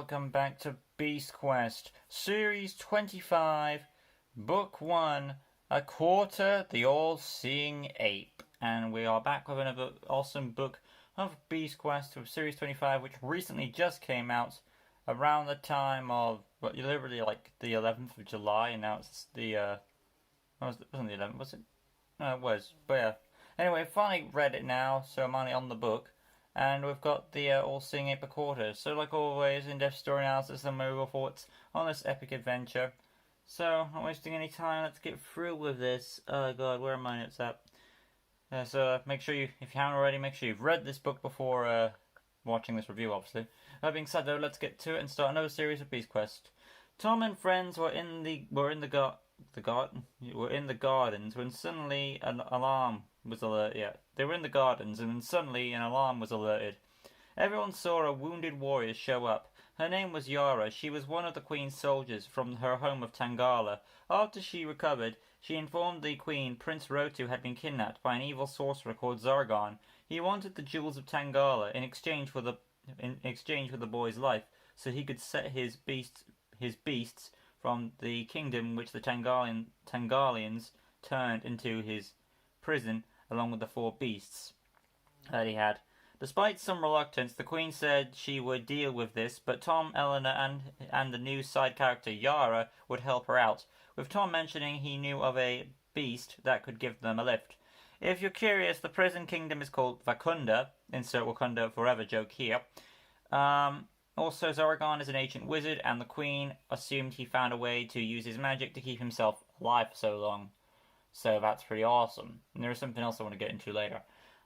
welcome back to Beast Quest, Series 25, Book 1, Aquarter, the All-Seeing Ape. And we are back with another awesome book of Beast Quest of Series 25, which recently just came out around the time of, literally like the 11th of July, and now it's the, wasn't the 11th, was it? No, it was, but yeah. Anyway, I finally read it now, so I'm only on the book. And we've got the All-Seeing Ape Aquarter. So like always, in-depth story analysis and my overall thoughts on this epic adventure. So, not wasting any time, let's get through with this. Oh god, where are my notes at? So make sure you, if you haven't already, make sure you've read this book before watching this review, obviously. That being said though, let's get to it and start another series of Beast Quest. Tom and friends were in the gardens when suddenly an alarm was alerted. Yeah, they were in the gardens and then suddenly an alarm was alerted. Everyone saw a wounded warrior show up. Her name was Yara. She was one of the Queen's soldiers from her home of Tangala. After she recovered, she informed the Queen Prince Rotu had been kidnapped by an evil sorcerer called Zargon. He wanted the jewels of Tangala in exchange for the boy's life, so he could set his beasts from the kingdom which the Tangalians turned into his prison, along with the 4 beasts that he had. Despite some reluctance, the Queen said she would deal with this, but Tom, Elena, and the new side character Yara would help her out, with Tom mentioning he knew of a beast that could give them a lift. If you're curious, the prison kingdom is called Wakanda, insert Wakanda forever joke here. Also, Zargon is an ancient wizard, and the Queen assumed he found a way to use his magic to keep himself alive for so long. So that's pretty awesome. And there is something else I want to get into later.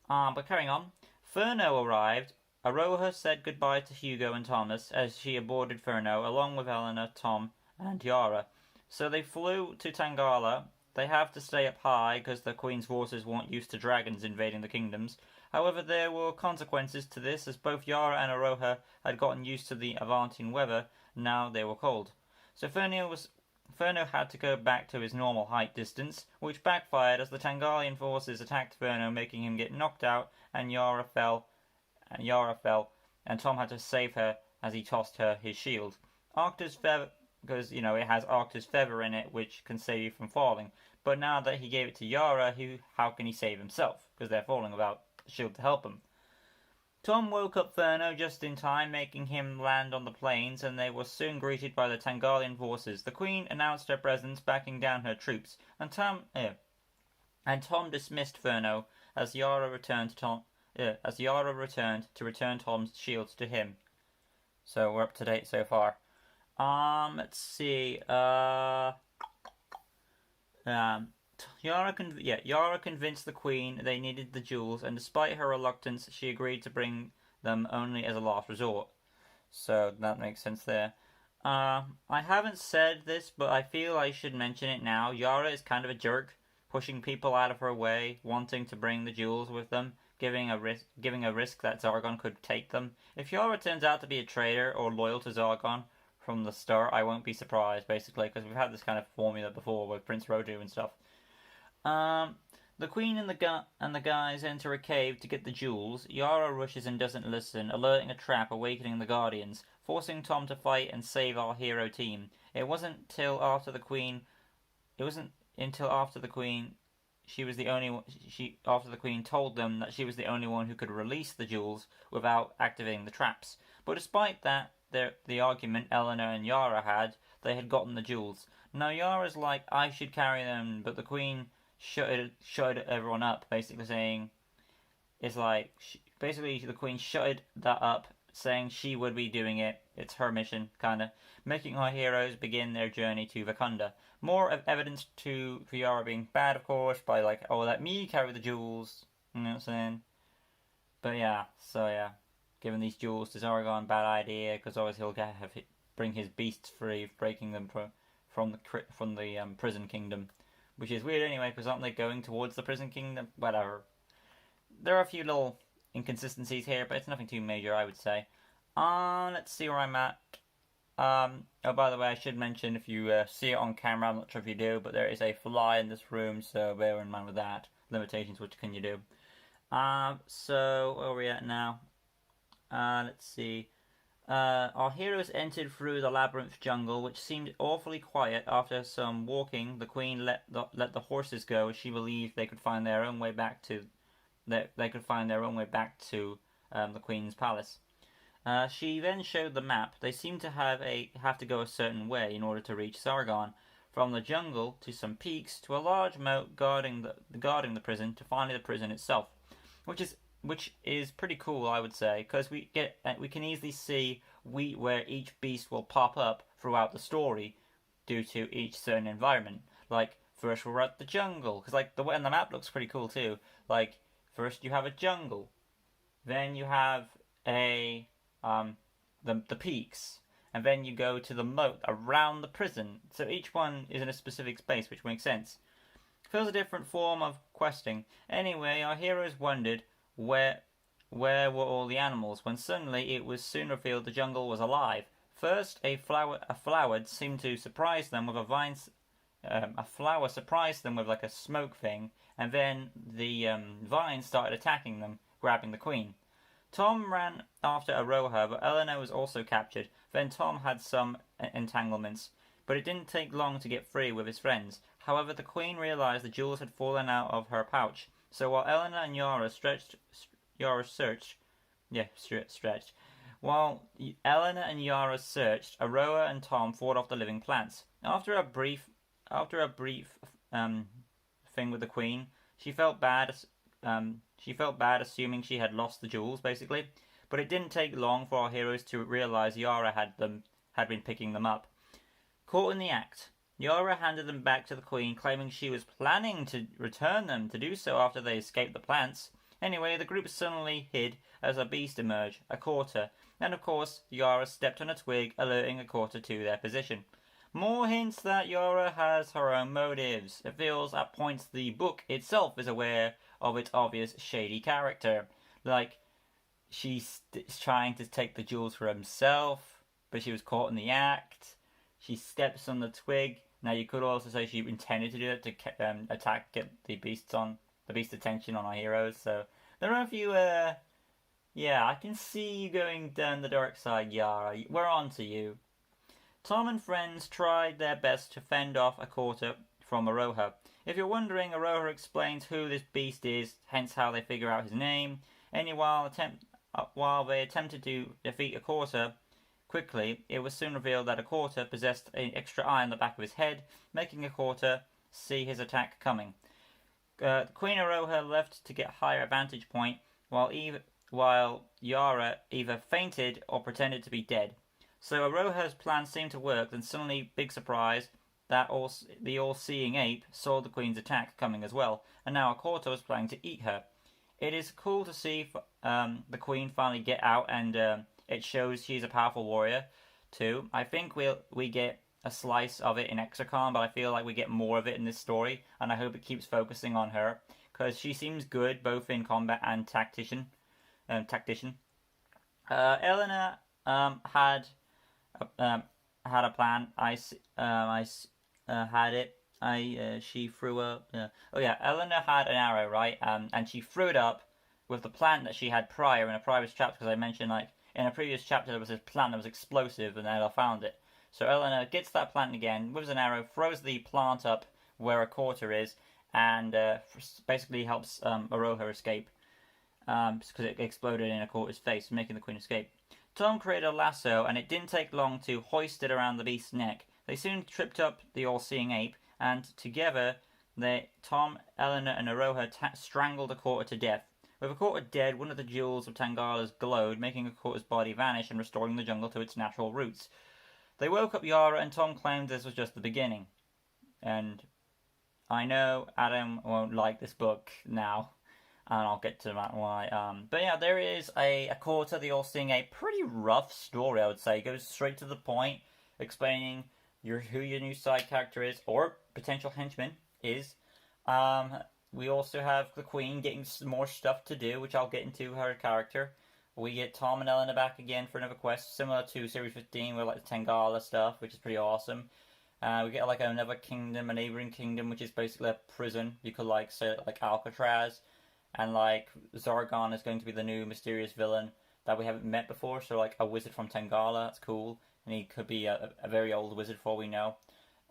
But carrying on. Furno arrived. Aroha said goodbye to Hugo and Thomas as she aborted Furno, along with Elena, Tom, and Yara. So they flew to Tangala. They have to stay up high because the Queen's forces weren't used to dragons invading the kingdoms. However, there were consequences to this, as both Yara and Aroha had gotten used to the Avantian weather, and now they were cold. So Furno had to go back to his normal height distance, which backfired as the Tangalian forces attacked Furno, making him get knocked out, and Yara fell, and Tom had to save her as he tossed her his shield. Arctur's feather, because, it has Arctur's feather in it, which can save you from falling. But now that he gave it to Yara, how can he save himself? Because they're falling without the shield to help him. Tom woke up Furno just in time, making him land on the plains, and they were soon greeted by the Tangalian forces. The Queen announced her presence, backing down her troops, and Tom dismissed Furno as Yara returned to return Tom's shield to him. So we're up to date so far. Let's see. Yara convinced the Queen they needed the jewels, and despite her reluctance, she agreed to bring them only as a last resort. So that makes sense there. I haven't said this, but I feel I should mention it now. Yara is kind of a jerk, pushing people out of her way, wanting to bring the jewels with them, giving a risk that Zargon could take them. If Yara turns out to be a traitor or loyal to Zargon from the start, I won't be surprised, basically, because we've had this kind of formula before with Prince Rotu and stuff. The Queen and the guys enter a cave to get the jewels. Yara rushes and doesn't listen, alerting a trap, awakening the Guardians, forcing Tom to fight and save our hero team. It wasn't until after the Queen told them that she was the only one who could release the jewels without activating the traps. But despite that, the argument Elena and Yara had, they had gotten the jewels. Now Yara's like, I should carry them, but the Queen shut everyone up, basically saying, the Queen shut that up, saying she would be doing it. It's her mission, kinda, making our heroes begin their journey to Wakanda. More evidence for Yara being bad, of course, by like, oh, let me carry the jewels, you know what I'm saying? But yeah, giving these jewels to Zargon, bad idea, because always he'll bring his beasts free, breaking them from the prison kingdom. Which is weird anyway, because aren't they going towards the prison kingdom? Whatever. There are a few little inconsistencies here, but it's nothing too major, I would say. Let's see where I'm at. Oh, by the way, I should mention, if you see it on camera, I'm not sure if you do, but there is a fly in this room, so bear in mind with that. Limitations, what can you do? So, where are we at now? Let's see. Our heroes entered through the labyrinth jungle, which seemed awfully quiet. After some walking, the queen let the horses go, as she believed they could find their own way back to the queen's palace. She then showed the map. They seemed to have to go a certain way in order to reach Zargon. From the jungle to some peaks to a large moat guarding the prison to finally the prison itself, which is pretty cool, I would say, because we can easily see where each beast will pop up throughout the story due to each certain environment. Like first we're at the jungle, because like the map looks pretty cool too. Like first you have a jungle, then you have the peaks, and then you go to the moat around the prison. So each one is in a specific space, which makes sense. Feels a different form of questing. Anyway, our heroes wondered where were all the animals, when suddenly it was soon revealed the jungle was alive. First, a flower seemed to surprise them with a flower surprised them with like a smoke thing, and then the vine started attacking them, grabbing the queen. Tom ran after Aroha, but Elena was also captured. Then Tom had some entanglements, but it didn't take long to get free with his friends. However, the queen realized the jewels had fallen out of her pouch. So while Elena and Yara searched. While Elena and Yara searched, Aroa and Tom fought off the living plants. After a brief thing with the queen, she felt bad. Assuming she had lost the jewels, basically. But it didn't take long for our heroes to realize Yara had been picking them up. Caught in the act, Yara handed them back to the queen, claiming she was planning to return them to do so after they escaped the plants. Anyway, the group suddenly hid as a beast emerged, Aquarter, and of course, Yara stepped on a twig, alerting Aquarter to their position. More hints that Yara has her own motives. It feels at points the book itself is aware of its obvious shady character. Like, she's trying to take the jewels for himself, but she was caught in the act. She steps on the twig. Now, you could also say she intended to do it to get the beast's attention on our heroes. So there are a few. I can see you going down the dark side, Yara. We're on to you. Tom and friends tried their best to fend off Aquarter from Aroha. If you're wondering, Aroha explains who this beast is, hence how they figure out his name. While they attempted to defeat Aquarter quickly, it was soon revealed that Aquarter possessed an extra eye on the back of his head, making Aquarter see his attack coming. Queen Aroha left to get higher vantage point, while Yara either fainted or pretended to be dead. So Aroha's plan seemed to work, then suddenly, big surprise, the all-seeing ape saw the queen's attack coming as well, and now Aquarter was planning to eat her. It is cool to see the queen finally get out, and it shows she's a powerful warrior too. I think we get a slice of it in Hexacon, but I feel like we get more of it in this story, and I hope it keeps focusing on her, because she seems good both in combat and tactician. Elena had a plan. She threw up. Elena had an arrow, right? And she threw it up with the plant that she had prior in a previous chapter, because I mentioned, like, in a previous chapter there was this plant that was explosive, and then I found it. So Elena gets that plant again, whips an arrow, throws the plant up where Aquarter is, and basically helps Aroha escape, because it exploded in Aquarter's face, making the queen escape. Tom created a lasso, and it didn't take long to hoist it around the beast's neck. They soon tripped up the all-seeing ape, and together, Tom, Elena, and Aroha strangled Aquarter to death. With Aquarter dead, one of the jewels of Tangala's glowed, making Aquarter's body vanish and restoring the jungle to its natural roots. They woke up Yara, and Tom claimed this was just the beginning. And I know Adam won't like this book now, and I'll get to that why. But yeah, there is a Aquarter, the All-Seeing, a pretty rough story, I would say. It goes straight to the point, explaining who your new side character is, or potential henchman is. We also have the Queen getting some more stuff to do, which I'll get into her character. We get Tom and Elena back again for another quest, similar to Series 15, with like the Tangala stuff, which is pretty awesome. We get like another kingdom, a neighboring kingdom, which is basically a prison. You could like say like Alcatraz, and like Zargon is going to be the new mysterious villain that we haven't met before. So like a wizard from Tangala, that's cool, and he could be a very old wizard for all we know.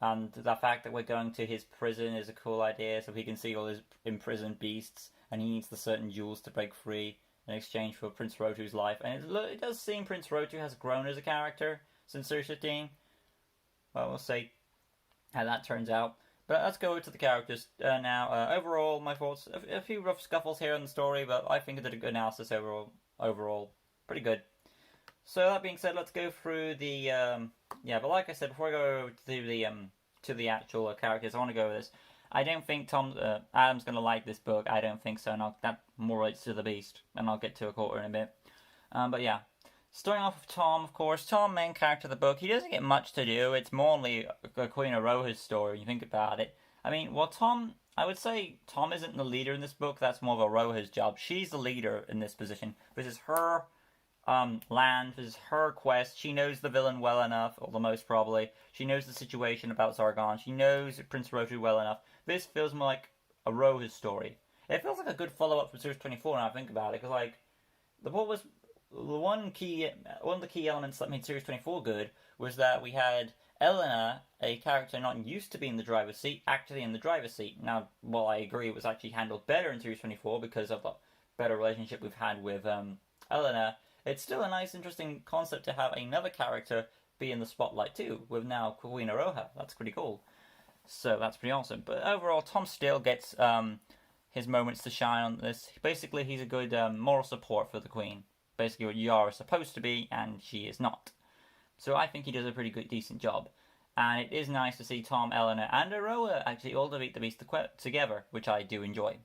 And the fact that we're going to his prison is a cool idea, so he can see all his imprisoned beasts, and he needs the certain jewels to break free in exchange for Prince Rotu's life. And it does seem Prince Rotu has grown as a character since Series 15. Well, we'll see how that turns out. But let's go to the characters now. Overall, my thoughts, a few rough scuffles here in the story, but I think I did a good analysis overall. Pretty good. So that being said, let's go through the but like I said, before I go to the actual characters, I want to go with this. I don't think Adam's gonna like this book. I don't think so, and that more relates to the Beast, and I'll get to Aquarter in a bit. But yeah, starting off with Tom, of course. Tom, main character of the book, he doesn't get much to do. It's more only a Queen Aroha's story. When you think about it. I mean, well, I would say Tom isn't the leader in this book. That's more of Aroha's job. She's the leader in this position. This is her land. This is her quest. She knows the villain well enough, or the most probably. She knows the situation about Zargon. She knows Prince Rotu well enough. This feels more like Aroha's story. It feels like a good follow-up from Series 24 now I think about it, because like, one of the key elements that made Series 24 good was that we had Elena, a character not used to be in the driver's seat, actually in the driver's seat. Now, while I agree it was actually handled better in Series 24 because of the better relationship we've had with Elena, it's still a nice, interesting concept to have another character be in the spotlight too, with now Queen Aroha. That's pretty cool. So that's pretty awesome. But overall, Tom still gets his moments to shine on this. Basically, he's a good moral support for the Queen. Basically what Yara is supposed to be, and she is not. So I think he does a pretty good, decent job. And it is nice to see Tom, Elena, and Aroha actually all defeat the Beast together, which I do enjoy.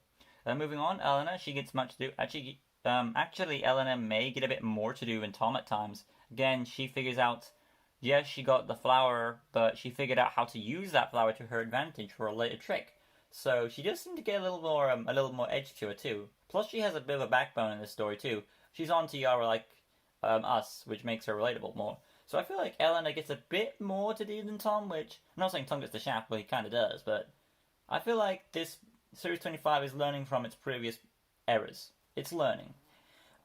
Moving on, Elena, she gets much to do. Actually, Elena may get a bit more to do than Tom at times. Again, she figures out, yes, she got the flower, but she figured out how to use that flower to her advantage for a later trick. So she does seem to get a little more edge to her too. Plus, she has a bit of a backbone in this story too. She's on to Yara like us, which makes her relatable more. So I feel like Elena gets a bit more to do than Tom, which I'm not saying Tom gets the shaft, but he kind of does. But I feel like this Series 25 is learning from its previous errors. It's learning.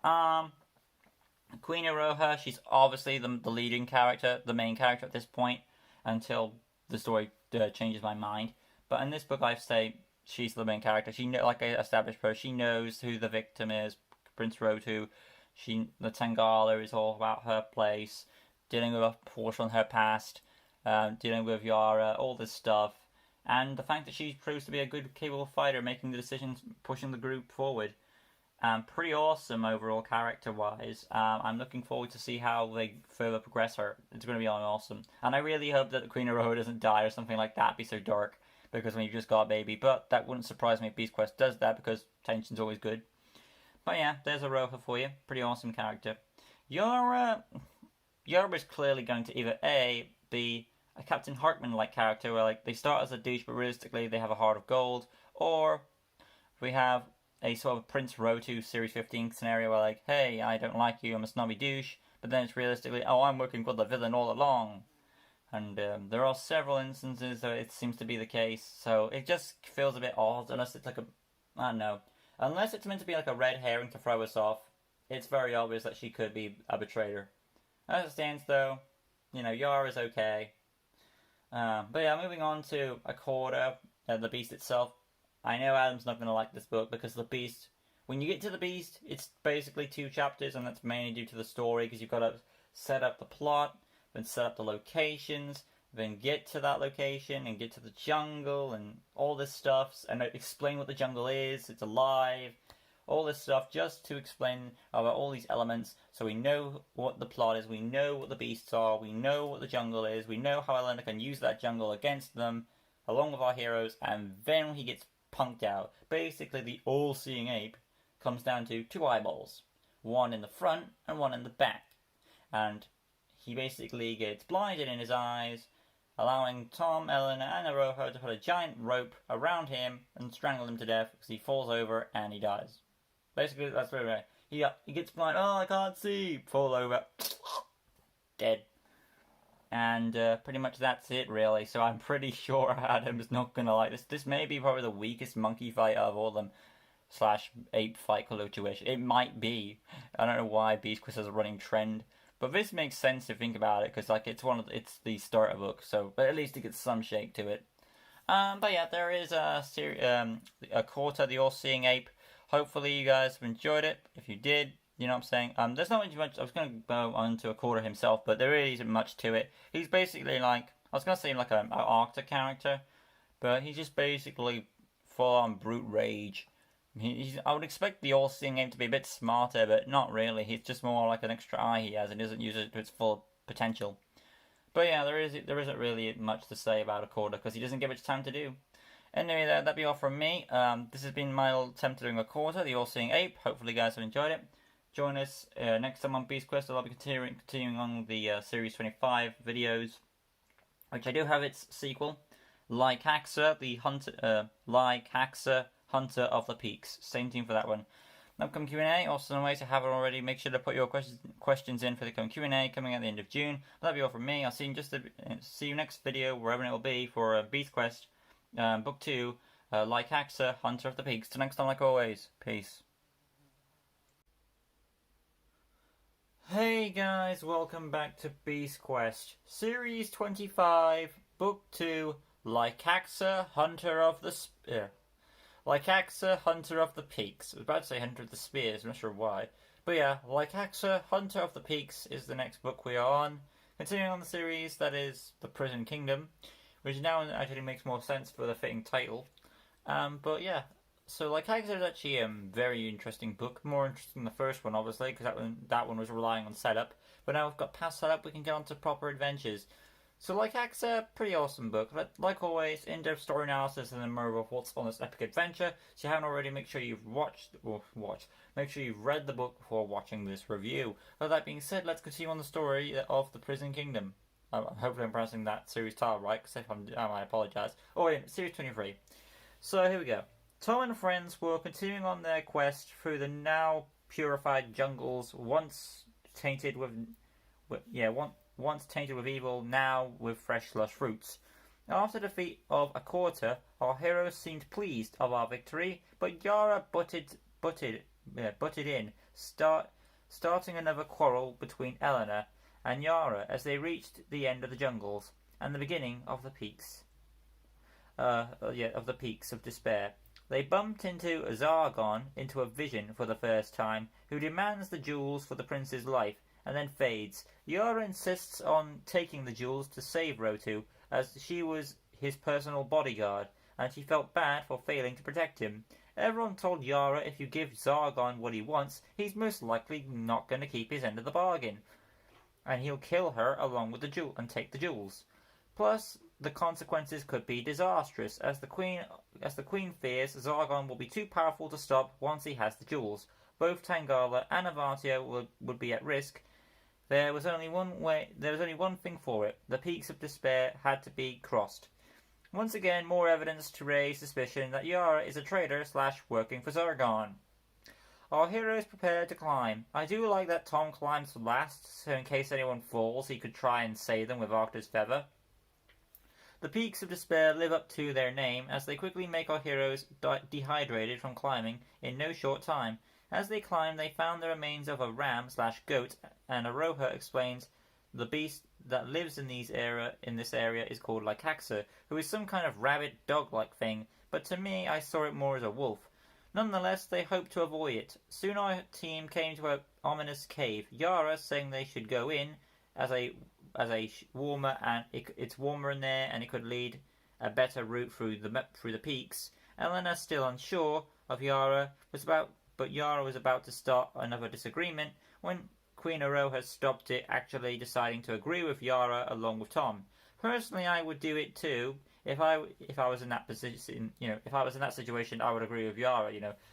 Queen Aroha, she's obviously the leading character, the main character at this point, until the story changes my mind. But in this book, I say she's the main character. Like I established her, she knows who the victim is, Prince Rotu. The Tangala is all about her place, dealing with a portion of her past, dealing with Yara, all this stuff. And the fact that she proves to be a good, capable fighter, making the decisions, pushing the group forward. Pretty awesome overall character-wise. I'm looking forward to see how they further progress her. It's going to be awesome. And I really hope that the Queen of Aroha doesn't die or something like that, be so dark, because when you've just got a baby. But that wouldn't surprise me if Beast Quest does that, because tension's always good. But yeah, there's Aroha for you. Pretty awesome character. Yara is clearly going to either A, be a Captain Hartman-like character, where like they start as a douche, but realistically they have a heart of gold, or we have a sort of Prince Rotu Series 15 scenario where like, hey, I don't like you, I'm a snobby douche, but then it's realistically, oh, I'm working with the villain all along. And there are several instances where it seems to be the case, so it just feels a bit odd, unless it's like I don't know. Unless it's meant to be like a red herring to throw us off, it's very obvious that she could be a betrayer. As it stands though, Yara's okay. But yeah, moving on to Aquarter, the Beast itself. I know Adam's not going to like this book because the Beast, when you get to the Beast, it's basically 2 chapters, and that's mainly due to the story, because you've got to set up the plot, then set up the locations, then get to that location, and get to the jungle, and all this stuff, and explain what the jungle is, it's alive, all this stuff, just to explain about all these elements, so we know what the plot is, we know what the beasts are, we know what the jungle is, we know how Elena can use that jungle against them, along with our heroes, and then he gets punked out. Basically, the all-seeing ape comes down to 2 eyeballs. One in the front and one in the back. And he basically gets blinded in his eyes, allowing Tom, Elena, and Aroha to put a giant rope around him and strangle him to death because he falls over and he dies. Basically, that's very right. He gets blind. Oh, I can't see. Fall over. Dead. And pretty much that's it, really. So I'm pretty sure Adam's not going to like this. This may be probably the weakest monkey fight out of all of them. slash ape fight Call of Duty. It might be. I don't know why Beast Quest is a running trend, but this makes sense if you think about it, because like it's the starter book, so but at least it gets some shape to it. But yeah, there is a quarter, the all-seeing ape. Hopefully you guys have enjoyed it. If you did, you know what I'm saying. There's not much. I was going to go on to Aquarter himself, but there really isn't much to it. He's basically like, I was going to say like an Arctic character, but he's just basically full-on brute rage. I would expect the all-seeing ape to be a bit smarter, but not really. He's just more like an extra eye he has and doesn't use it to its full potential. But yeah, there isn't really much to say about Aquarter because he doesn't get much time to do. Anyway, that'd be all from me. This has been my little attempt at doing Aquarter, the all-seeing ape. Hopefully you guys have enjoyed it. Join us next time on Beast Quest. I'll be continuing on the Series 25 videos, which I do have its sequel, like Hacksaw, Hunter of the Peaks. Same theme for that one. Upcoming Q&A, also in a way to have it already. Make sure to put your questions in for the Q&A coming at the end of June. That'll be all from me. I'll see you next video, wherever it will be, for Beast Quest, Book 2, like Hacksaw, Hunter of the Peaks. Till next time, like always, peace. Hey guys, welcome back to Beast Quest, Series 25, Book 2, like Hacksaw, Hunter of the Like Hacksaw, Hunter of the Peaks. I was about to say Hunter of the Spears, I'm not sure why. But yeah, like Hacksaw, Hunter of the Peaks is the next book we are on. Continuing on the series, that is The Prison Kingdom, which now actually makes more sense for the fitting title. But yeah, so like Hacksaw is actually a very interesting book. More interesting than the first one, obviously, because that one was relying on setup. But now we've got past setup, we can get on to proper adventures. So like Hacksaw, pretty awesome book. Like always, in-depth story analysis and then more of what's on this epic adventure. So if you haven't already, make sure you've make sure you've read the book before watching this review. With that being said, let's continue on the story of the Prison Kingdom. Hopefully I'm pronouncing that series title right, because if I apologise. Oh wait, series 23. So here we go. Tom and friends were continuing on their quest through the now purified jungles, once tainted with evil, now with fresh lush roots. After the defeat of Aquarter, our heroes seemed pleased of our victory, but Yara butted in, starting another quarrel between Elena and Yara as they reached the end of the jungles and the beginning of the peaks. Of the peaks of despair. They bumped into Zargon into a vision for the first time, who demands the jewels for the prince's life, and then fades. Yara insists on taking the jewels to save Rotu, as she was his personal bodyguard, and she felt bad for failing to protect him. Everyone told Yara if you give Zargon what he wants, he's most likely not going to keep his end of the bargain, and he'll kill her along with the jewel and take the jewels. Plus, the consequences could be disastrous, as the queen fears Zargon will be too powerful to stop once he has the jewels. Both Tangala and Avatio would be at risk. There was only one thing for it. The peaks of despair had to be crossed. Once again, more evidence to raise suspicion that Yara is a traitor / working for Zargon. Our heroes prepare to climb. I do like that Tom climbs last, so in case anyone falls, he could try and save them with Arctur's feather. The peaks of despair live up to their name, as they quickly make our heroes dehydrated from climbing in no short time. As they climb, they found the remains of a ram / goat, and Aroha explains the beast that lives in this area is called Hacksaw, who is some kind of rabid dog-like thing, but to me I saw it more as a wolf. Nonetheless, they hoped to avoid it. Soon our team came to an ominous cave. Yara saying they should go in as a warmer, and it's warmer in there, and it could lead a better route through the peaks. Elena, still unsure of Yara, but Yara was about to start another disagreement when Queen Aroha stopped it, actually deciding to agree with Yara along with Tom. Personally, I would do it too. If I was in that position, if I was in that situation, I would agree with Yara,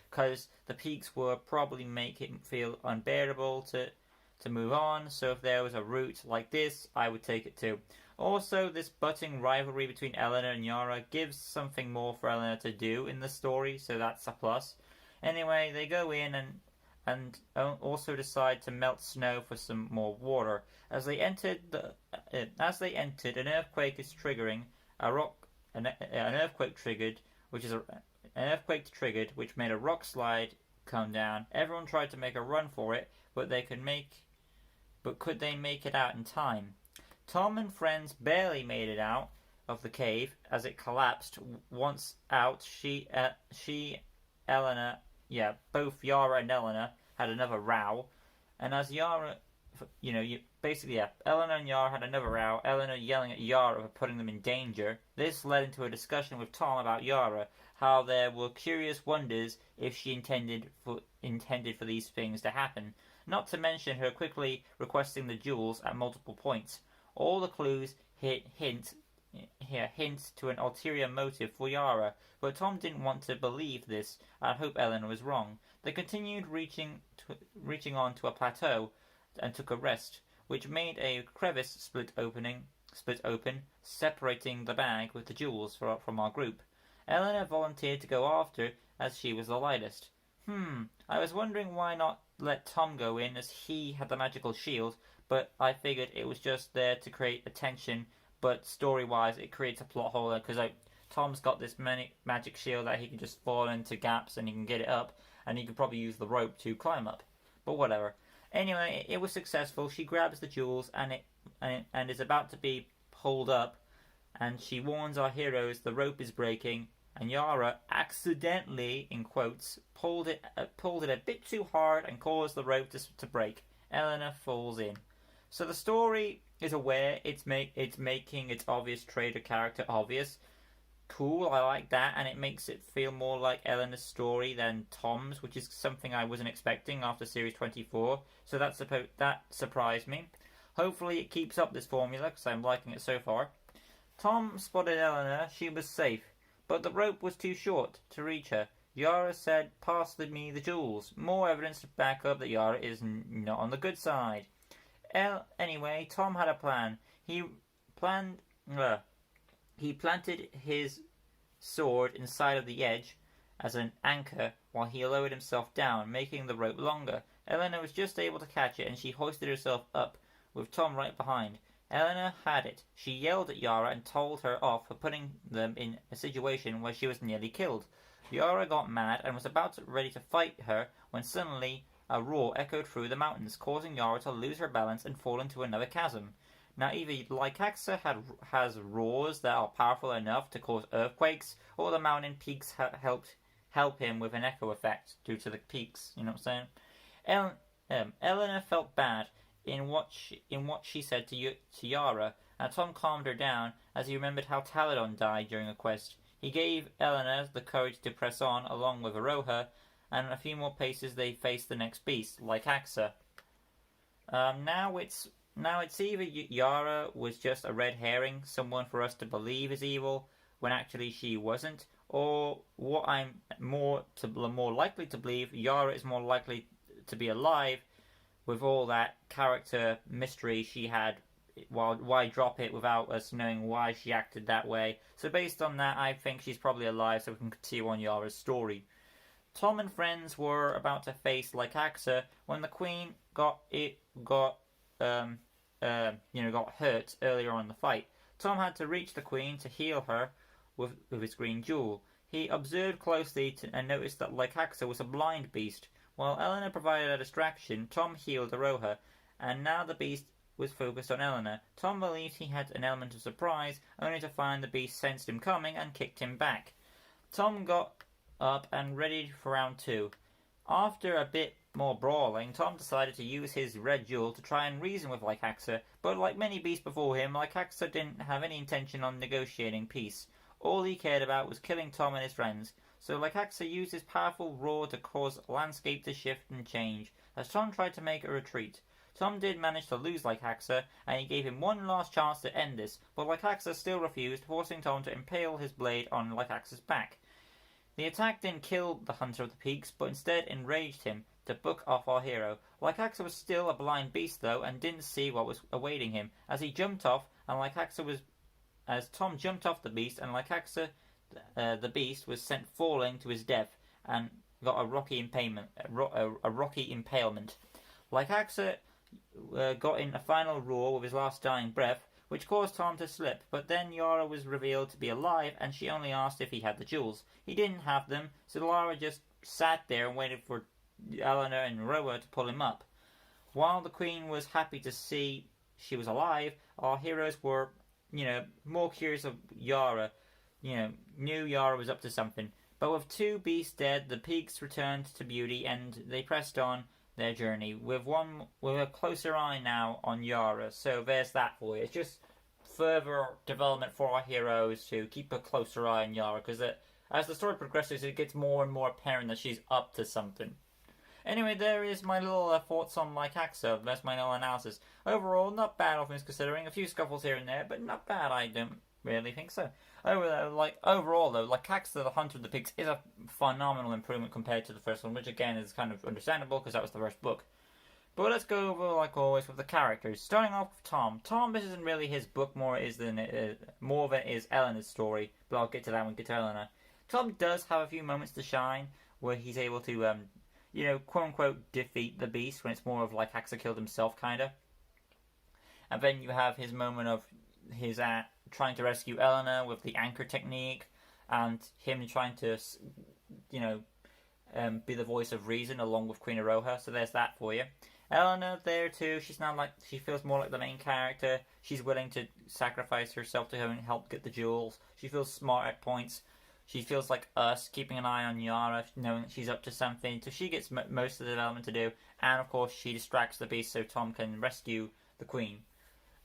because the peaks would probably make it feel unbearable to move on. So if there was a route like this, I would take it too. Also, this budding rivalry between Elena and Yara gives something more for Elena to do in the story, so that's a plus. Anyway, they go in and also decide to melt snow for some more water. As they entered, an earthquake is triggering. An earthquake triggered, which is an earthquake triggered, which made a rock slide come down. Everyone tried to make a run for it, but could they make it out in time? Tom and friends barely made it out of the cave as it collapsed. Once out, Elena, both Yara and Elena had another row, and as Yara, Elena and Yara had another row. Elena yelling at Yara for putting them in danger. This led into a discussion with Tom about Yara, how there were curious wonders if she intended for these things to happen. Not to mention her quickly requesting the jewels at multiple points. All the clues hint to an ulterior motive for Yara, but Tom didn't want to believe this and hope Elena was wrong. They continued reaching on to a plateau and took a rest, which made a crevice split open, separating the bag with the jewels from our group. Elena volunteered to go after as she was the lightest. I was wondering why not let Tom go in as he had the magical shield, but I figured it was just there to create attention, but story-wise it creates a plot hole because Tom's got this magic shield that he can just fall into gaps and he can get it up, and he could probably use the rope to climb up. But whatever. Anyway, it was successful. She grabs the jewels and is about to be pulled up, and she warns our heroes the rope is breaking, and Yara accidentally, in quotes, pulled it a bit too hard and caused the rope to break. Elena falls in. So the story is aware it's making its obvious traitor character obvious. Cool, I like that, and it makes it feel more like Elena's story than Tom's, which is something I wasn't expecting after series 24. So that surprised me. Hopefully it keeps up this formula because I'm liking it so far. Tom spotted Elena. She was safe, but the rope was too short to reach her. Yara said, "Pass me the jewels." More evidence to back up that Yara is not on the good side. Anyway, Tom had a plan. He planted his sword inside of the edge as an anchor while he lowered himself down, making the rope longer. Elena was just able to catch it, and she hoisted herself up, with Tom right behind. Elena had it. She yelled at Yara and told her off for putting them in a situation where she was nearly killed. Yara got mad and was ready to fight her when suddenly a roar echoed through the mountains, causing Yara to lose her balance and fall into another chasm. Now, either like Hacksaw has roars that are powerful enough to cause earthquakes, or the mountain peaks help him with an echo effect due to the peaks. You know what I'm saying? Elena felt bad in what she said to Yara, and Tom calmed her down as he remembered how Taladon died during a quest. He gave Elena the courage to press on, along with Aroha, and a few more paces they faced the next beast, like Hacksaw. Now it's either Yara was just a red herring, someone for us to believe is evil, when actually she wasn't, or what I'm more likely to believe, Yara is more likely to be alive, with all that character mystery she had. Why drop it without us knowing why she acted that way? So based on that, I think she's probably alive, so we can continue on Yara's story. Tom and friends were about to face Hacksaw when the Queen got hurt earlier on in the fight. Tom had to reach the Queen to heal her with his green jewel. He observed closely and noticed that Hacksaw was a blind beast. While Elena provided a distraction, Tom healed Aroha, and now the beast was focused on Elena. Tom believed he had an element of surprise, only to find the beast sensed him coming and kicked him back. Tom got up and ready for round 2. After a bit more brawling, Tom decided to use his red jewel to try and reason with Hacksaw, but like many beasts before him, Hacksaw didn't have any intention on negotiating peace. All he cared about was killing Tom and his friends, so Hacksaw used his powerful roar to cause the landscape to shift and change, as Tom tried to make a retreat. Tom did manage to lose Hacksaw, and he gave him one last chance to end this, but Hacksaw still refused, forcing Tom to impale his blade on Hacksaw's back. The attack didn't kill the Hunter of the Peaks, but instead enraged him to book off our hero. Hacksaw was still a blind beast, though, and didn't see what was awaiting him, as he jumped off, and as Tom jumped off the beast, and Hacksaw, the beast was sent falling to his death, and got a rocky impalement. Hacksaw got in a final roar with his last dying breath, which caused Tom to slip, but then Yara was revealed to be alive, and she only asked if he had the jewels. He didn't have them, so Lara just sat there and waited for Elena and Roa to pull him up. While the Queen was happy to see she was alive, our heroes were, more curious of Yara, knew Yara was up to something. But with two beasts dead, the peaks returned to beauty, and they pressed on their journey with a closer eye now on Yara. So there's that for you. It's just further development for our heroes to keep a closer eye on Yara, because as the story progresses, it gets more and more apparent that she's up to something. Anyway, there is my little thoughts on Hacksaw. That's my little analysis. Overall, not bad, all things considering. A few scuffles here and there, but not bad. I don't really think so. Overall, though, Hacksaw, the Hunter of the Peaks, is a phenomenal improvement compared to the first one, which again is kind of understandable because that was the first book. But let's go over, like always, with the characters. Starting off with Tom. Tom, this isn't really his book, more of it is Elena's story, but I'll get to that when we get to Elena. Tom does have a few moments to shine where he's able to, quote-unquote, defeat the beast, when it's more of Hacksaw killed himself, kinda. And then you have his moment of his trying to rescue Elena with the anchor technique, and him trying to, be the voice of reason along with Queen Aroha. So there's that for you. Elena there too. She's now she feels more like the main character. She's willing to sacrifice herself to help get the jewels. She feels smart at points. She feels like us, keeping an eye on Yara, knowing that she's up to something. So she gets most of the development to do, and of course she distracts the beast so Tom can rescue the Queen.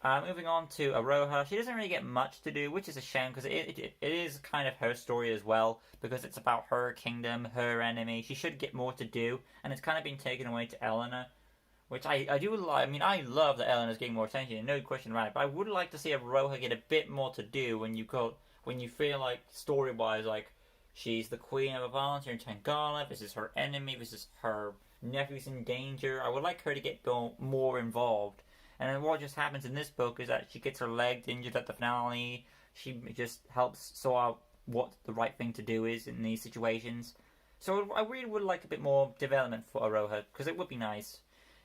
Moving on to Aroha, she doesn't really get much to do, which is a shame, because it is kind of her story as well, because it's about her kingdom, her enemy. She should get more to do, and it's kind of been taken away to Elena, which I do like. I mean, I love that Elena's getting more attention, no question about it, but I would like to see Aroha get a bit more to do when you feel like, story-wise, she's the queen of a volunteer in Tangala, this is her enemy, this is her nephew's in danger. I would like her to get more involved. And then what just happens in this book is that she gets her leg injured at the finale. She just helps sort out what the right thing to do is in these situations. So I really would like a bit more development for Aroha, because it would be nice.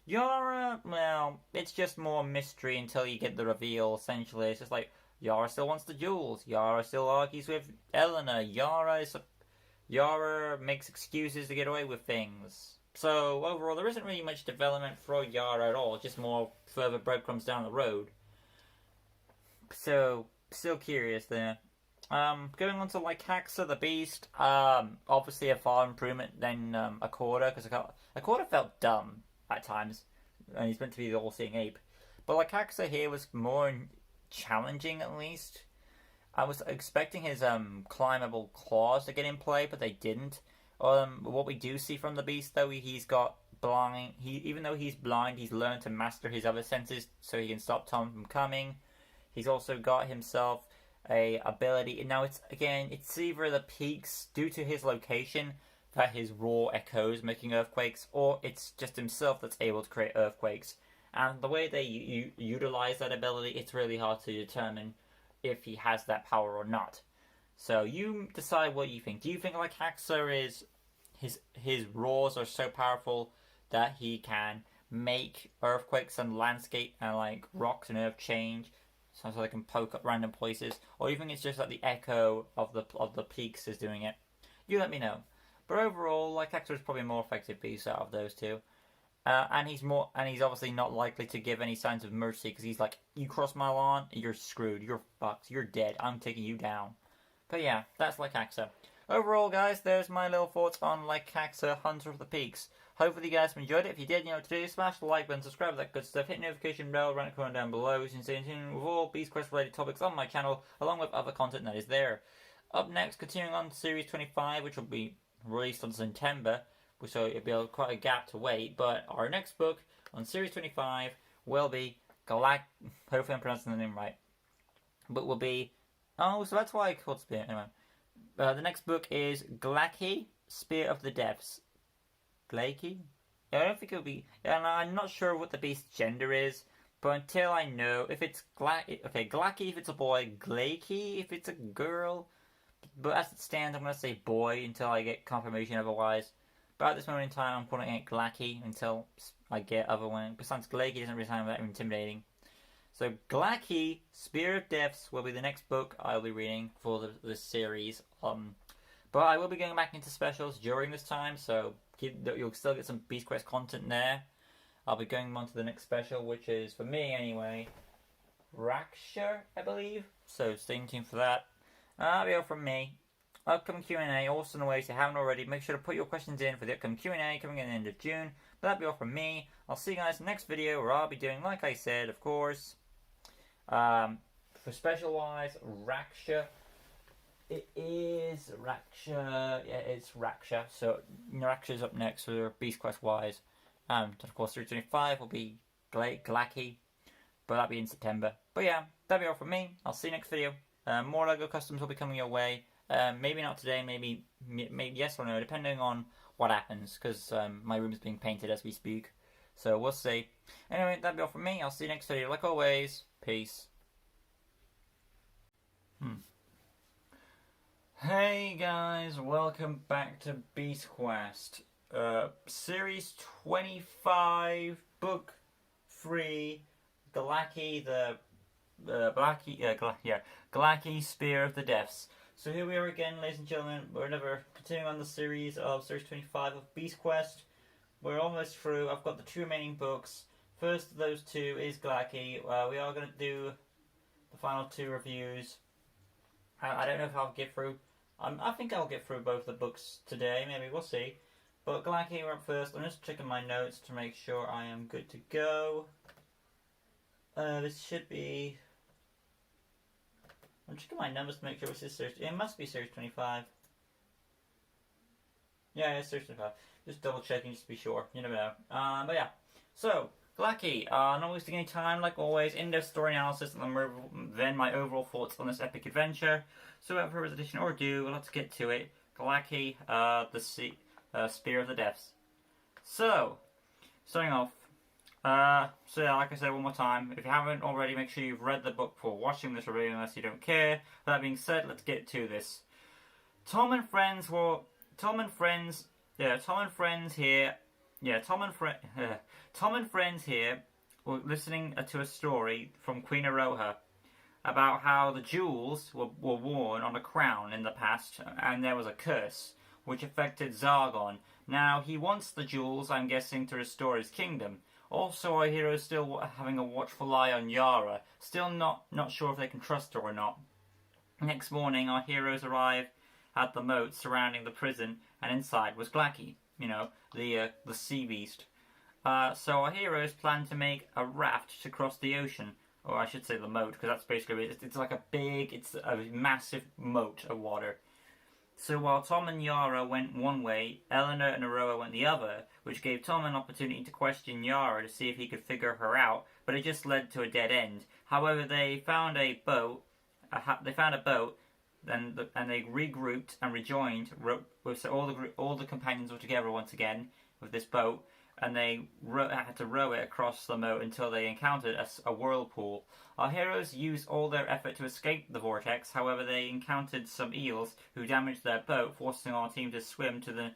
Yara, well, it's just more mystery until you get the reveal, essentially. It's just Yara still wants the jewels. Yara still argues with Elena. Yara makes excuses to get away with things. So, overall, there isn't really much development for Yara at all, just more further breadcrumbs down the road. So, still curious there. Going on to Hacksaw the Beast, obviously a far improvement than Aquarter, because Aquarter felt dumb at times, and he's meant to be the all-seeing ape. But Hacksaw here was more challenging, at least. I was expecting his climbable claws to get in play, but they didn't. What we do see from the beast, though, he's got blind. Even though he's blind, he's learned to master his other senses, so he can stop Tom from coming. He's also got himself a ability. Now it's either the peaks due to his location that his roar echoes, making earthquakes, or it's just himself that's able to create earthquakes. And the way they utilize that ability, it's really hard to determine if he has that power or not. So you decide what you think. Do you think Hacksaw is his roars are so powerful that he can make earthquakes and landscape and rocks and earth change, so they can poke up random places? Or do you think it's just the echo of the peaks is doing it? You let me know. But overall, Hacksaw is probably a more effective beast out of those two. And he's obviously not likely to give any signs of mercy, because he's you cross my lawn, you're screwed, you're fucked, you're dead, I'm taking you down. But yeah, that's Hacksaw. Overall, guys, there's my little thoughts on Hacksaw, Hunter of the Peaks. Hopefully you guys enjoyed it. If you did, you know what to do. Smash the like button, subscribe, that good stuff. Hit the notification bell, run a comment down below. You can stay in tune with all Beast Quest related topics on my channel, along with other content that is there. Up next, continuing on to Series 25, which will be released on September, so it'll be quite a gap to wait. But our next book on Series 25 will be hopefully I'm pronouncing the name right. But will be... Oh, so that's why I called Spear. Anyway. The next book is Glacky, Spear of the Depths. Glacky? Yeah, I don't think it'll be... And I'm not sure what the beast's gender is, but until I know if it's Glacky... Okay, Glacky if it's a boy, Glacky if it's a girl. But as it stands, I'm going to say boy until I get confirmation otherwise. But at this moment in time, I'm calling it Glacky until I get other one. Besides, Glacky doesn't really sound that intimidating. So Glacky, Spear of Deaths will be the next book I'll be reading for this series. But I will be going back into specials during this time, so you'll still get some Beast Quest content there. I'll be going on to the next special, which is, for me anyway, Raksha, I believe. So stay tuned for that. That'll be all from me. Upcoming Q&A, also in a way, if you haven't already, make sure to put your questions in for the upcoming Q&A coming in the end of June. But that'll be all from me. I'll see you guys in the next video, where I'll be doing, like I said, of course, for special-wise, Raksha. It is Raksha. Yeah, it's Raksha. So Raksha's up next for Beast Quest-wise. And of course, 325 will be Glacky, but that'll be in September. But yeah, that'll be all from me. I'll see you next video. More LEGO customs will be coming your way. Maybe not today, maybe yes or no, depending on what happens, because my room is being painted as we speak. So we'll see. Anyway, that'll be all from me. I'll see you next video. Like always, peace. Hey guys, welcome back to Beast Quest. Series 25, Book 3, Glacky, Glacky, Spear of the Deaths. So here we are again, ladies and gentlemen. We're continuing on the series of Series 25 of Beast Quest. We're almost through. I've got the 2 remaining books. First of those 2 is Glacky. We are going to do the final 2 reviews. I don't know if I'll get through. I think I'll get through both the books today. Maybe, we'll see. But Glacky, we're up first. I'm just checking my notes to make sure I am good to go. This should be... I'm checking my numbers to make sure this is series... It must be series 25. Yeah, it's series 25. Just double checking just to be sure. You never know. But yeah. So, Glacky. Not wasting any time, like always. In-depth story analysis and then my overall thoughts on this epic adventure. So without further addition or ado, let's get to it. Glacky, Spear of the Deaths. So, starting off. So yeah, like I said one more time, if you haven't already, make sure you've read the book before watching this review, unless you don't care. That being said, let's get to this. Tom and friends here were listening to a story from Queen Aroha about how the jewels were worn on a crown in the past, and there was a curse which affected Zargon. Now he wants the jewels, I'm guessing, to restore his kingdom. Also, our hero is still having a watchful eye on Yara, still not sure if they can trust her or not. Next morning, our heroes arrive at the moat surrounding the prison, and inside was Glacky, the sea beast. So our heroes plan to make a raft to cross the ocean, or I should say the moat, because that's basically it. It's like it's a massive moat of water. So while Tom and Yara went one way, Elena and Aroa went the other, which gave Tom an opportunity to question Yara to see if he could figure her out, but it just led to a dead end. However, they found a boat, and they regrouped and rejoined. So all the companions were together once again with this boat, and they had to row it across the moat until they encountered a whirlpool. Our heroes used all their effort to escape the vortex. However, they encountered some eels who damaged their boat, forcing our team to swim to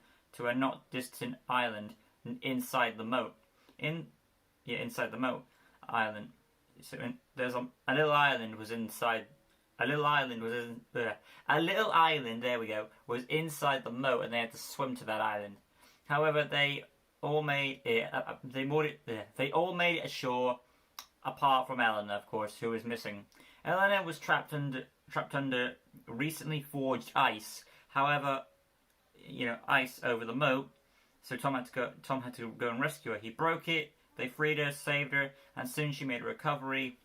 a not distant island inside the moat. Inside the moat island. So there's a little island was inside. A little island was inside the moat, and they had to swim to that island. However, they all made it ashore, apart from Elena, of course, who was missing. Elena was trapped under recently forged ice. However, ice over the moat. So Tom had to go and rescue her. He broke it. They freed her, saved her, and soon she made a recovery.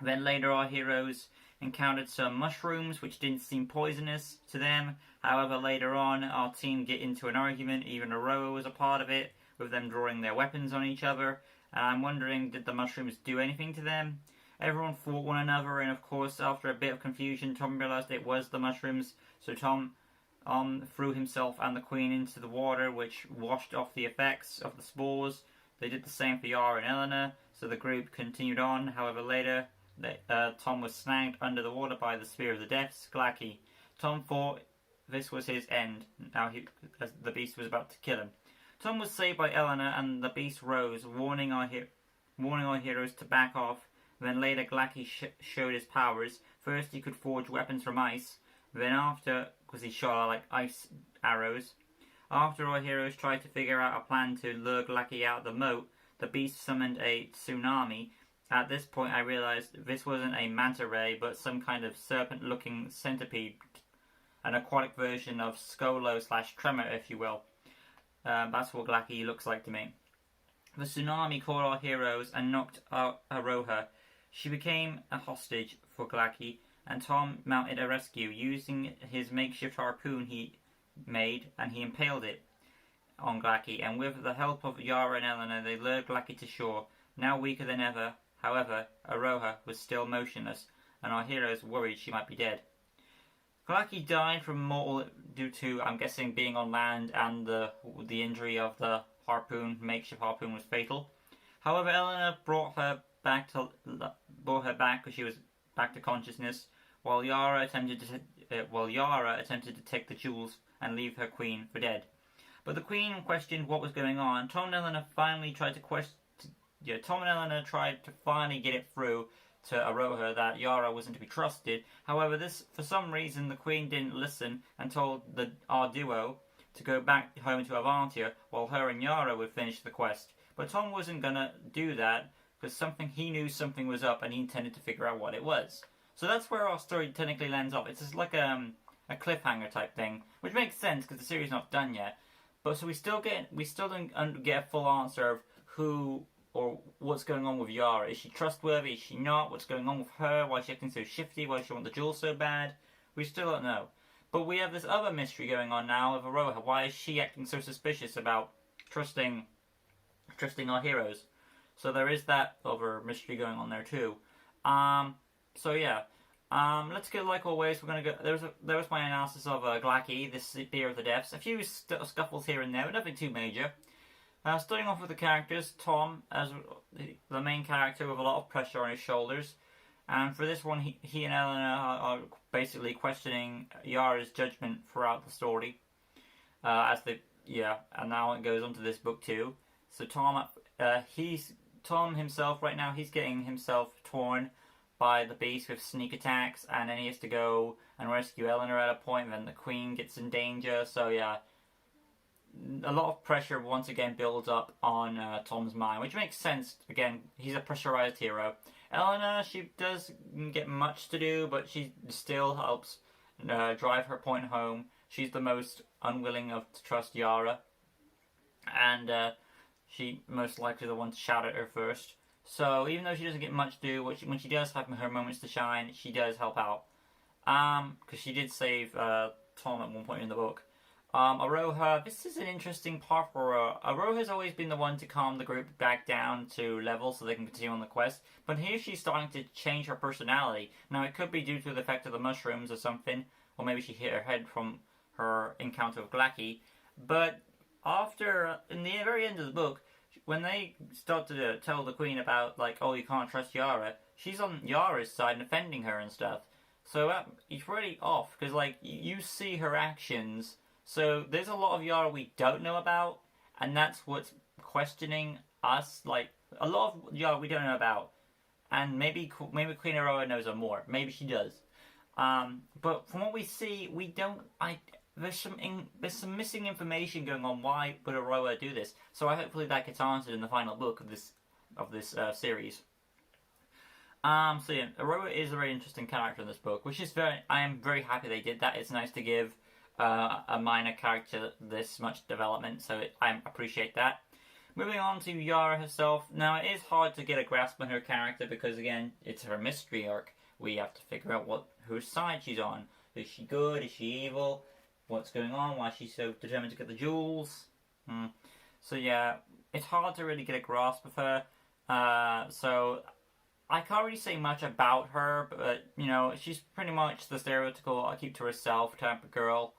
Then later, our heroes encountered some mushrooms which didn't seem poisonous to them. However, later on, our team get into an argument. Even Aroa was a part of it, with them drawing their weapons on each other. And I'm wondering, did the mushrooms do anything to them? Everyone fought one another, and of course, after a bit of confusion, Tom realized it was the mushrooms. So Tom threw himself and the queen into the water, which washed off the effects of the spores. They did the same for Yara and Elena, so the group continued on. However, later, Tom was snagged under the water by the Spear of the Deaths, Glacky. Tom thought this was his end. Now the beast was about to kill him. Tom was saved by Elena, and the beast rose, warning our heroes to back off. Then later Glacky showed his powers. First he could forge weapons from ice. Then after, because he shot out like ice arrows. After our heroes tried to figure out a plan to lure Glacky out of the moat, the beast summoned a tsunami. At this point I realized this wasn't a manta ray, but some kind of serpent-looking centipede. An aquatic version of Skolo/Tremor, if you will. That's what Glacky looks like to me. The tsunami caught our heroes and knocked out Aroha. She became a hostage for Glacky, and Tom mounted a rescue using his makeshift harpoon he made, and he impaled it on Glacky, and with the help of Yara and Elena they lured Glacky to shore. Now weaker than ever, however, Aroha was still motionless, and our heroes worried she might be dead. Glacky died from mortal due to, I'm guessing, being on land, and the injury of the makeshift harpoon was fatal. However, Elena brought her back because she was back to consciousness, while Yara attempted to take the jewels and leave her queen for dead. But the queen questioned what was going on. Tom and Elena tried to finally get it through to Aroha that Yara wasn't to be trusted. However, for some reason the queen didn't listen and told our duo to go back home to Avantia while her and Yara would finish the quest. But Tom wasn't gonna do that because he knew something was up and he intended to figure out what it was. So that's where our story technically lands off. It's just like a cliffhanger type thing, which makes sense because the series is not done yet. But so we still don't get a full answer of who or what's going on with Yara. Is she trustworthy? Is she not? What's going on with her? Why is she acting so shifty? Why does she want the jewels so bad? We still don't know. But we have this other mystery going on now of Aroha. Why is she acting so suspicious about trusting our heroes? So there is that other mystery going on there too. So yeah. Let's go like always. We're gonna go. There was my analysis of Glacky, this Spear of the Depths. A few scuffles here and there, but nothing too major. Starting off with the characters, Tom as the main character with a lot of pressure on his shoulders. And for this one, he and Elena are basically questioning Yara's judgment throughout the story. And now it goes on to this book too. So Tom himself right now, he's getting himself torn by the beast with sneak attacks, and then he has to go and rescue Elena at a point, then the queen gets in danger, so yeah. A lot of pressure once again builds up on Tom's mind, which makes sense. Again, he's a pressurized hero. Elena, she doesn't get much to do, but she still helps drive her point home. She's the most unwilling to trust Yara, and she most likely the one to shout at her first. So even though she doesn't get much to do, when she does have her moments to shine, she does help out. Because she did save Tom at one point in the book. Aroha, this is an interesting part for her. Aroha's always been the one to calm the group back down to level so they can continue on the quest. But here she's starting to change her personality. Now it could be due to the effect of the mushrooms or something. Or maybe she hit her head from her encounter with Glacky. But in the very end of the book, when they start to tell the queen about, like, oh, you can't trust Yara, she's on Yara's side and defending her and stuff. So it's really off, because, like, you see her actions. So there's a lot of Yara we don't know about, and that's what's questioning us. Like, a lot of Yara we don't know about. And maybe Queen Aroha knows her more. Maybe she does. But from what we see, there's some missing information going on. Why would Aroha do this? So hopefully that gets answered in the final book of this series. So yeah, Aroha is a very interesting character in this book, I am very happy they did that. It's nice to give a minor character this much development, so I appreciate that. Moving on to Yara herself. Now it is hard to get a grasp on her character because again, it's her mystery arc. We have to figure out whose side she's on. Is she good? Is she evil? What's going on? Why is she so determined to get the jewels? So yeah, it's hard to really get a grasp of her. So I can't really say much about her, but you know, she's pretty much the stereotypical I keep to herself type of girl.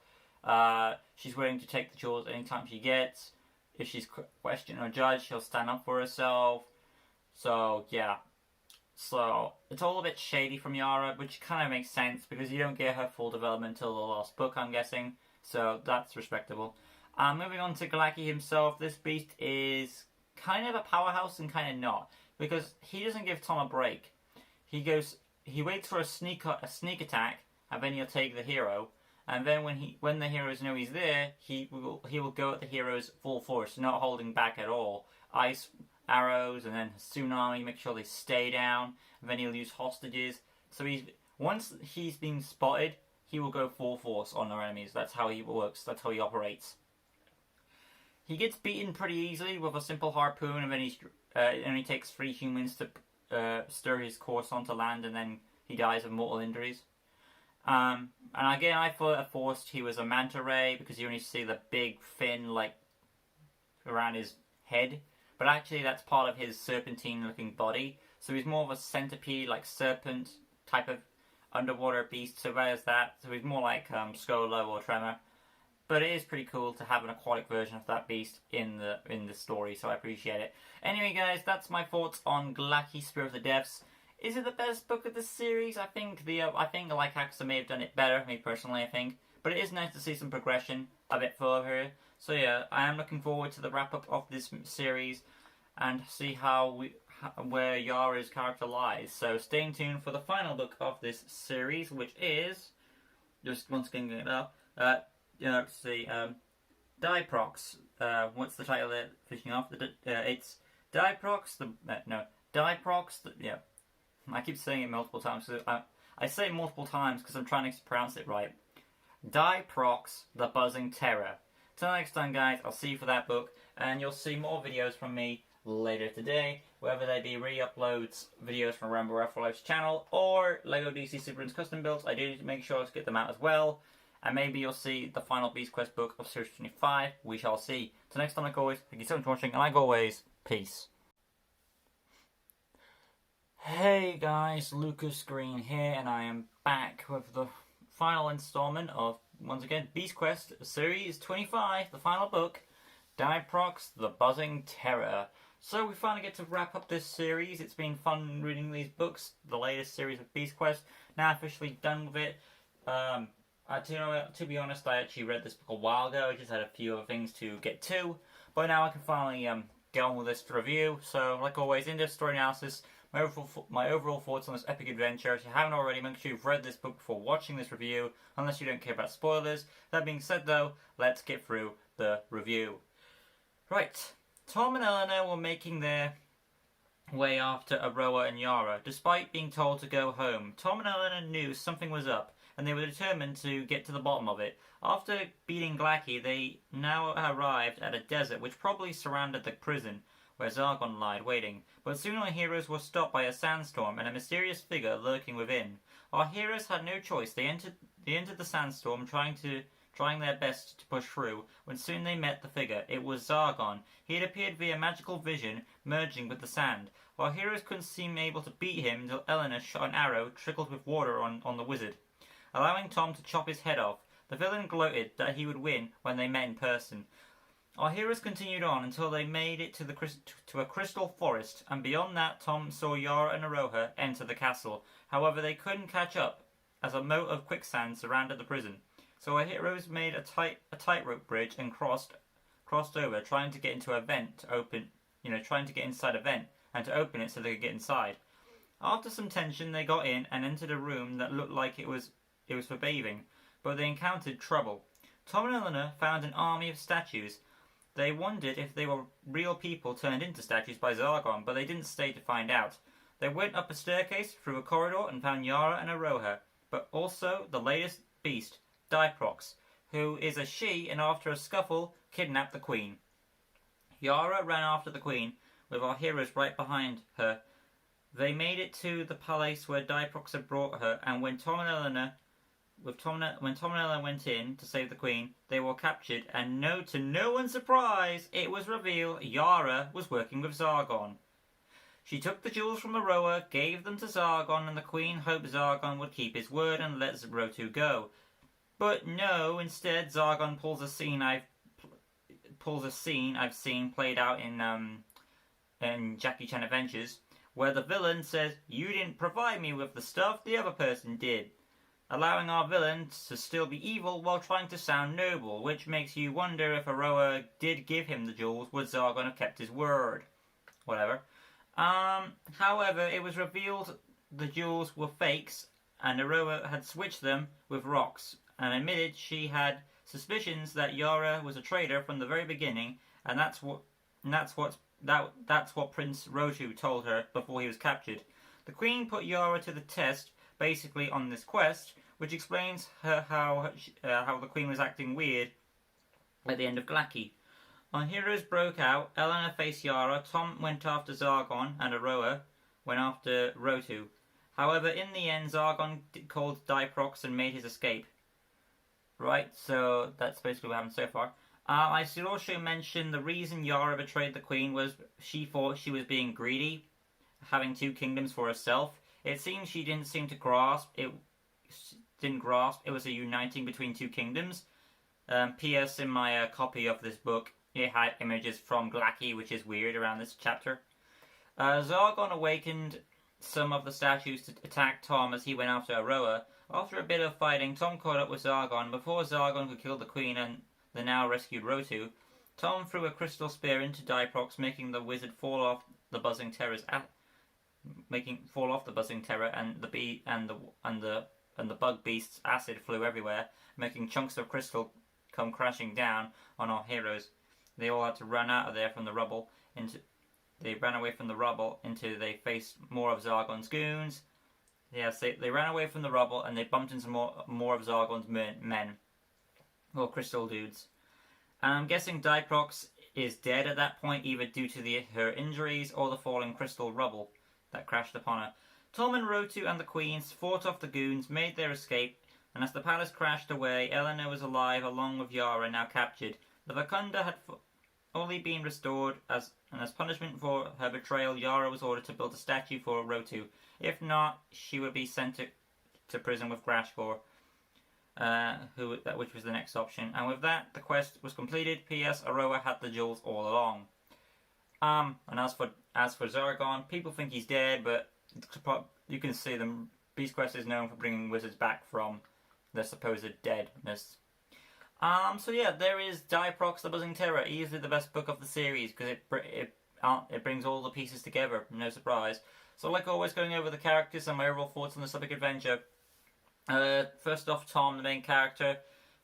She's willing to take the jewels anytime she gets. If she's questioned or judged, she'll stand up for herself. So yeah. So it's all a bit shady from Yara, which kind of makes sense because you don't get her full development until the last book, I'm guessing. So that's respectable. Moving on to Glacky himself, this beast is kind of a powerhouse and kind of not, because he doesn't give Tom a break. He waits for a sneak attack, and then he'll take the hero. And then when the heroes know he's there, he will go at the heroes full force, not holding back at all. Ice arrows and then tsunami, make sure they stay down. And then he'll use hostages. So once he's been spotted, he will go full force on our enemies. That's how he works. That's how he operates. He gets beaten pretty easily with a simple harpoon, and then it only takes 3 humans to stir his course onto land, and then he dies of mortal injuries. And again, I thought at first he was a manta ray because you only see the big fin around his head, but actually that's part of his serpentine-looking body. So he's more of a centipede, serpent type of underwater beast. So there's that. So he's more like Skolo or Tremor. But it is pretty cool to have an aquatic version of that beast in the story, so I appreciate it. Anyway, guys, that's my thoughts on Glacky, Spirit of the Depths. Is it the best book of the series? I think like Hacksaw may have done it better, me personally, I think. But it is nice to see some progression a bit further here. So yeah, I am looking forward to the wrap-up of this series and see where Yara's character lies. So stay tuned for the final book of this series, which is... just once again getting it up. Let's see, Diprox. What's the title they're fishing off? It's Diprox, yeah. I keep saying it multiple times. I say it multiple times because I'm trying to pronounce it right. Diprox, the Buzzing Terror. Till next time, guys, I'll see you for that book, and you'll see more videos from me later today, whether they be re-uploads, videos from Rambo Life's channel, or LEGO DC Superman's custom builds. I do need to make sure to get them out as well. And maybe you'll see the final Beast Quest book of Series 25. We shall see. Till next time, like always, thank you so much for watching, and like always, peace. Hey guys, Lucas Green here, and I am back with the final installment of, once again, Beast Quest Series 25, the final book, Diprox, the Buzzing Terror. So we finally get to wrap up this series. It's been fun reading these books, the latest series of Beast Quest. Now officially done with it. To be honest, I actually read this book a while ago. I just had a few other things to get to. But now I can finally get on with this review. So, like always, in-depth story analysis, my overall thoughts on this epic adventure. If you haven't already, make sure you've read this book before watching this review, unless you don't care about spoilers. That being said, though, let's get through the review. Right, Tom and Elena were making their way after Aroa and Yara. Despite being told to go home, Tom and Elena knew something was up, and they were determined to get to the bottom of it. After beating Glacky, they now arrived at a desert which probably surrounded the prison where Zargon lied, waiting. But soon our heroes were stopped by a sandstorm and a mysterious figure lurking within. Our heroes had no choice. They entered the sandstorm, trying their best to push through, when soon they met the figure. It was Zargon. He had appeared via magical vision, merging with the sand. Our heroes couldn't seem able to beat him until Elena shot an arrow trickled with water on the wizard, allowing Tom to chop his head off. The villain gloated that he would win when they met in person. Our heroes continued on until they made it to a crystal forest, and beyond that Tom saw Yara and Aroha enter the castle. However, they couldn't catch up, as a moat of quicksand surrounded the prison. So our heroes made a tightrope bridge and crossed over, trying to get into a vent to open, trying to get inside a vent and to open it so they could get inside. After some tension, they got in and entered a room that looked like it was for bathing, but they encountered trouble. Tom and Elena found an army of statues. They wondered if they were real people turned into statues by Zargon, but they didn't stay to find out. They went up a staircase, through a corridor, and found Yara and Aroha, but also the latest beast, Diprox, who is a she, and after a scuffle, kidnapped the queen. Yara ran after the queen, with our heroes right behind her. They made it to the palace where Diprox had brought her, and when Tom and Elena went in to save the queen, they were captured, and to no one's surprise, it was revealed Yara was working with Zargon. She took the jewels from Aroa, gave them to Zargon, and the queen hoped Zargon would keep his word and let Rotu go. But no, instead Zargon pulls a scene I've seen played out in Jackie Chan Adventures, where the villain says, "You didn't provide me with the stuff, the other person did," allowing our villain to still be evil while trying to sound noble, which makes you wonder if Aroa did give him the jewels, would Zargon have kept his word? Whatever. However, it was revealed the jewels were fakes, and Aroa had switched them with rocks, and admitted she had suspicions that Yara was a traitor from the very beginning, and that's what Prince Rotu told her before he was captured. The Queen put Yara to the test, basically on this quest, which explains how the Queen was acting weird at the end of Glacky. Our heroes broke out. Elena faced Yara. Tom went after Zargon, and Aroa went after Rotu. However, in the end, Zargon called Diprox and made his escape. Right, so that's basically what happened so far. I should also mention the reason Yara betrayed the Queen was she thought she was being greedy, having 2 kingdoms for herself. It seems she didn't seem to grasp it. It was a uniting between 2 kingdoms. P.S. In my copy of this book, it had images from Glacky, which is weird around this chapter. Zargon awakened some of the statues to attack Tom as he went after Aroa. After a bit of fighting, Tom caught up with Zargon. Before Zargon could kill the Queen and the now rescued Rotu, Tom threw a crystal spear into Diprox, making the wizard fall off the buzzing terror, and the bug beast's acid flew everywhere, making chunks of crystal come crashing down on our heroes. They all had to run out of there from the rubble. They ran away from the rubble until they faced more of Zargon's goons. Yes, they ran away from the rubble and they bumped into more of Zargon's men. Or crystal dudes. And I'm guessing Diprox is dead at that point, either due to her injuries or the falling crystal rubble that crashed upon her. Tom and Rotu and the Queens fought off the goons, made their escape, and as the palace crashed away, Elena was alive along with Yara, now captured. The Vakunda had only been restored, as punishment for her betrayal, Yara was ordered to build a statue for Rotu. If not, she would be sent to prison with Grashgor, which was the next option. And with that, the quest was completed. P.S. Aroa had the jewels all along. And as for Zargon, people think he's dead, but you can see the Beast Quest is known for bringing wizards back from their supposed deadness. So yeah, there is Diprox the Buzzing Terror, easily the best book of the series because it brings all the pieces together, no surprise. So like always, going over the characters and my overall thoughts on this epic adventure. First off, Tom, the main character,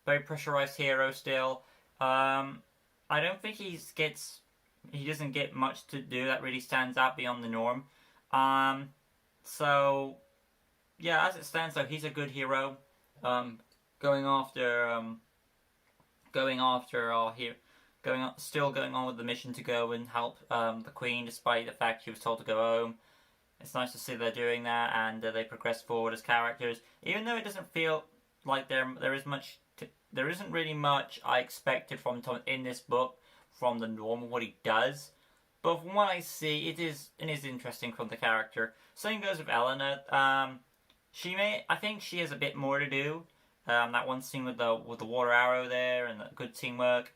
very pressurized hero still. I don't think he doesn't get much to do that really stands out beyond the norm. So yeah, as it stands though, he's a good hero. Going on with the mission to go and help the Queen, despite the fact she was told to go home. It's nice to see they're doing that, and they progress forward as characters. Even though it doesn't feel like there isn't really much I expected from Tom in this book from the norm of what he does. But from what I see, it is interesting from the character. Same goes with Elena. I think she has a bit more to do. That one scene with the water arrow there and the good teamwork.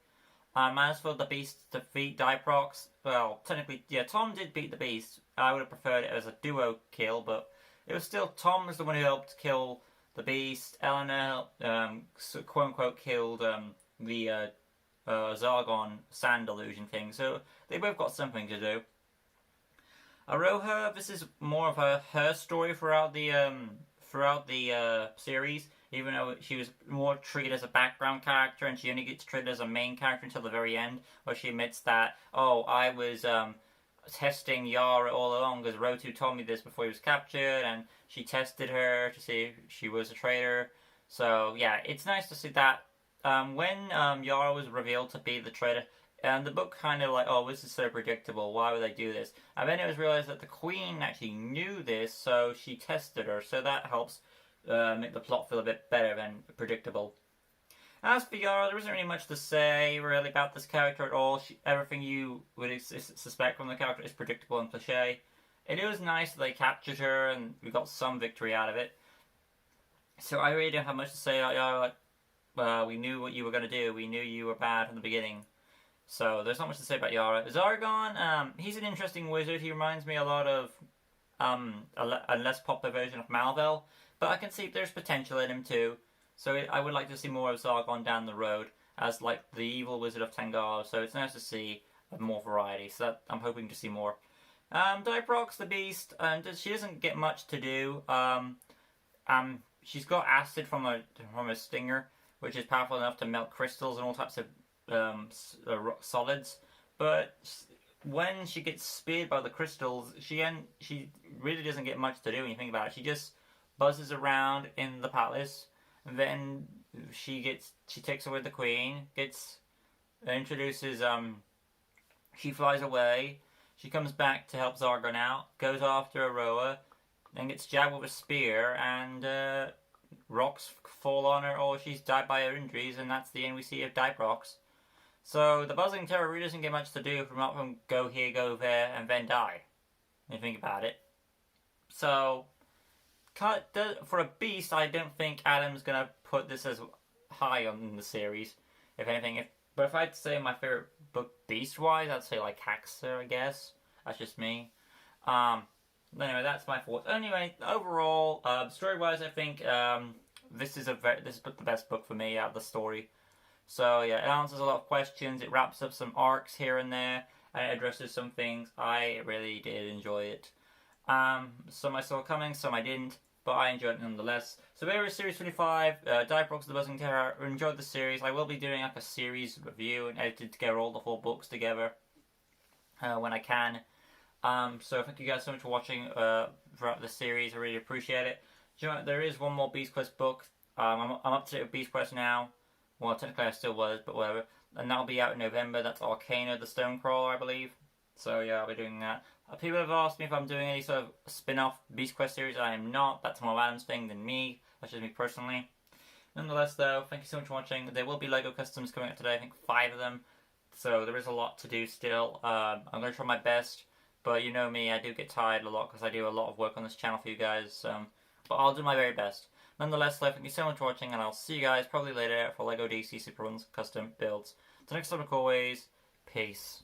As for the Beast defeat Diprox, well, technically, yeah, Tom did beat the Beast. I would have preferred it as a duo kill, but it was still Tom was the one who helped kill the Beast. Elena, quote unquote, killed the Zargon sand illusion thing. So they both got something to do. Aroha, this is more of her story throughout the series. Even though she was more treated as a background character, and she only gets treated as a main character until the very end, where she admits that, I was testing Yara all along because Rotu told me this before he was captured, and she tested her to see if she was a traitor. So yeah, it's nice to see that. When Yara was revealed to be the traitor, and the book kind of like, this is so predictable, why would they do this? And then it was realized that the Queen actually knew this, so she tested her, so that helps make the plot feel a bit better than predictable. As for Yara, there isn't really much to say really about this character at all. Everything you would suspect from the character is predictable and cliche. It was nice that they captured her and we got some victory out of it. So I really don't have much to say about Yara. We knew what you were going to do. We knew you were bad from the beginning. So there's not much to say about Yara. Zargon, he's an interesting wizard. He reminds me a lot of a less popular version of Malvel. But I can see there's potential in him too. So I would like to see more of Zargon down the road as like the evil wizard of Tangala. So it's nice to see more variety. So I'm hoping to see more. Diprock's the beast, and she doesn't get much to do. She's got acid from a stinger, which is powerful enough to melt crystals and all types of solids. But when she gets speared by the crystals, she really doesn't get much to do when you think about it. She just buzzes around in the palace, and then she takes away the queen, introduces she flies away. She comes back to help Zargon out, goes after Aroa, then gets jabbed with a spear, and rocks fall on her, or she's died by her injuries, and that's the end we see of Diprox. So the Buzzing Terror really doesn't get much to do from go here, go there, and then die. When you think about it. So, for a beast, I don't think Adam's gonna put this as high on the series. If anything, but if I'd say my favorite book beast-wise, I'd say like Hacksaw, I guess. That's just me. Anyway, that's my thoughts. Anyway, overall, story-wise, I think this is the best book for me out of the story. So yeah, it answers a lot of questions. It wraps up some arcs here and there, and it addresses some things. I really did enjoy it. Some I saw coming, some I didn't, but I enjoyed it nonetheless. So there is Series 25, Diprox the Buzzing Terror. I enjoyed the series. I will be doing like a series review and edited together all the 4 books together when I can. So thank you guys so much for watching throughout the series. I really appreciate it. Do you know what? There is one more Beast Quest book. I'm up to date with Beast Quest now. Well, technically I still was, but whatever. And that'll be out in November. That's Arcana the Stonecrawler, I believe. So yeah, I'll be doing that. People have asked me if I'm doing any sort of spin-off Beast Quest series. I am not. That's more Adam's thing than me. That's just me personally. Nonetheless, though, thank you so much for watching. There will be LEGO customs coming up today. I think 5 of them. So there is a lot to do still. I'm going to try my best. But you know me, I do get tired a lot because I do a lot of work on this channel for you guys. But I'll do my very best. Nonetheless, thank you so much for watching, and I'll see you guys probably later for LEGO DC Super Runs custom builds. So next time, like always, peace.